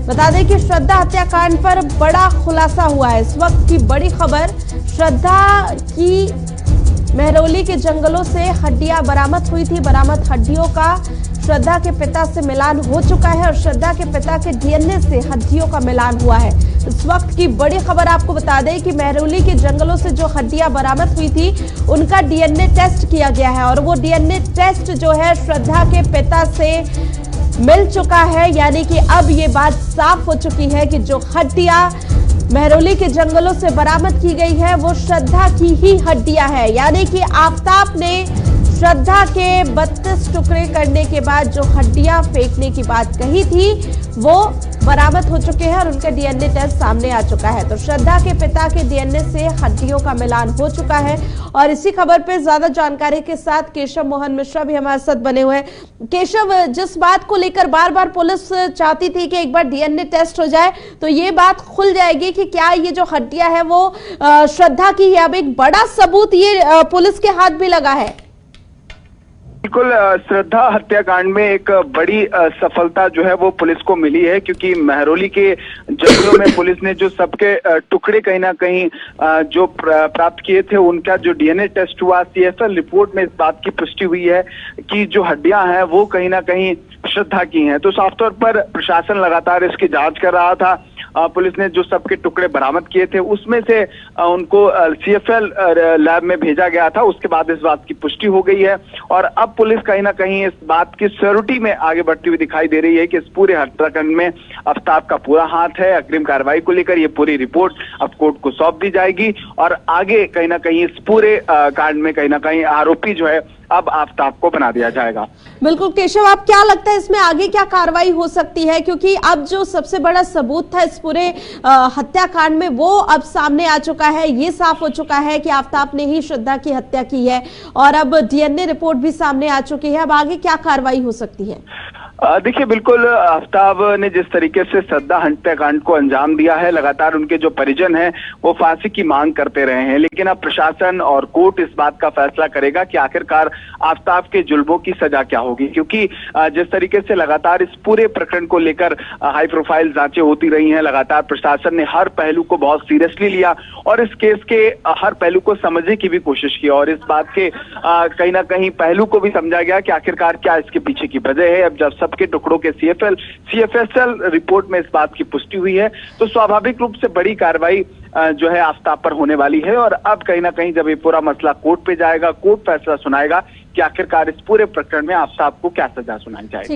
बता दें कि श्रद्धा हत्याकांड पर बड़ा खुलासा हुआ है। इस वक्त की बड़ी खबर, श्रद्धा की महरौली के जंगलों से हड्डियां बरामद हुई थी। बरामद हड्डियों का श्रद्धा के पिता से मिलान हो चुका है और श्रद्धा के पिता के डीएनए से हड्डियों का मिलान हुआ है। इस वक्त की बड़ी खबर आपको बता दें कि महरौली के जंगलों से जो हड्डियां बरामद हुई थी उनका डीएनए टेस्ट किया गया है और वो डीएनए टेस्ट जो है श्रद्धा के पिता से मिल चुका है। यानी कि अब ये बात साफ हो चुकी है कि जो हड्डियां महरौली के जंगलों से बरामद की गई है वो श्रद्धा की ही हड्डियां हैं। यानी कि आफताब ने श्रद्धा के 32 टुकड़े करने के बाद जो हड्डियां फेंकने की बात कही थी वो बरामद हो चुके हैं और उनका डीएनए टेस्ट सामने आ चुका है। तो श्रद्धा के पिता के डीएनए से हड्डियों का मिलान हो चुका है। और इसी खबर पे ज्यादा जानकारी के साथ केशव मोहन मिश्रा भी हमारे साथ बने हुए हैं। केशव, जिस बात को लेकर बार बार पुलिस चाहती थी कि एक बार डीएनए टेस्ट हो जाए तो ये बात खुल जाएगी कि क्या ये जो हड्डियां है वो श्रद्धा की है। अब एक बड़ा सबूत ये पुलिस के हाथ भी लगा है। बिल्कुल, श्रद्धा हत्याकांड में एक बड़ी सफलता जो है वो पुलिस को मिली है, क्योंकि महरौली के जंगलों में पुलिस ने जो सबके टुकड़े कहीं ना कहीं जो प्राप्त किए थे उनका जो डीएनए टेस्ट हुआ, सीएफएल रिपोर्ट में इस बात की पुष्टि हुई है कि जो हड्डियां हैं वो कहीं ना कहीं श्रद्धा की हैं। तो साफ तौर पर प्रशासन लगातार इसकी जांच कर रहा था। पुलिस ने जो सबके टुकड़े बरामद किए थे उसमें से उनको सीएफएल लैब में भेजा गया था। उसके बाद इस बात की पुष्टि हो गई है और अब पुलिस कहीं ना कहीं इस बात की श्योरिटी में आगे बढ़ती हुई दिखाई दे रही है कि इस पूरे हत्याकांड में आफताब का पूरा हाथ है। अग्रिम कार्रवाई को लेकर ये पूरी रिपोर्ट अब कोर्ट को सौंप दी जाएगी और आगे कहीं ना कहीं इस पूरे कांड में कहीं ना कहीं आरोपी जो है अब आफताब को बना दिया जाएगा। बिल्कुल केशव, आप क्या लगता है इसमें आगे क्या कार्रवाई हो सकती है, क्योंकि अब जो सबसे बड़ा सबूत था इस पूरे हत्याकांड में वो अब सामने आ चुका है। ये साफ हो चुका है कि आफताब ने ही श्रद्धा की हत्या की है और अब डीएनए रिपोर्ट भी सामने आ चुकी है। अब आगे क्या कार्रवाई हो सकती है? देखिए, बिल्कुल आफताब ने जिस तरीके से श्रद्धा हत्याकांड को अंजाम दिया है, लगातार उनके जो परिजन हैं वो फांसी की मांग करते रहे हैं, लेकिन अब प्रशासन और कोर्ट इस बात का फैसला करेगा कि आखिरकार आफताब के जुल्मों की सजा क्या होगी। क्योंकि जिस तरीके से लगातार इस पूरे प्रकरण को लेकर हाई प्रोफाइल जांचें होती रही हैं, लगातार प्रशासन ने हर पहलू को बहुत सीरियसली लिया और इस केस के हर पहलू को समझने की भी कोशिश की और इस बात के कहीं ना कहीं पहलू को भी समझा गया कि आखिरकार क्या इसके पीछे की वजह है। अब जब सबके टुकड़ों के सीएफएल रिपोर्ट में इस बात की पुष्टि हुई है तो स्वाभाविक रूप से बड़ी कार्रवाई जो है आफताब पर होने वाली है और अब कहीं ना कहीं जब ये पूरा मसला कोर्ट पे जाएगा, कोर्ट फैसला सुनाएगा कि आखिरकार इस पूरे प्रकरण में आफताब को क्या सजा सुनाई जाएगी।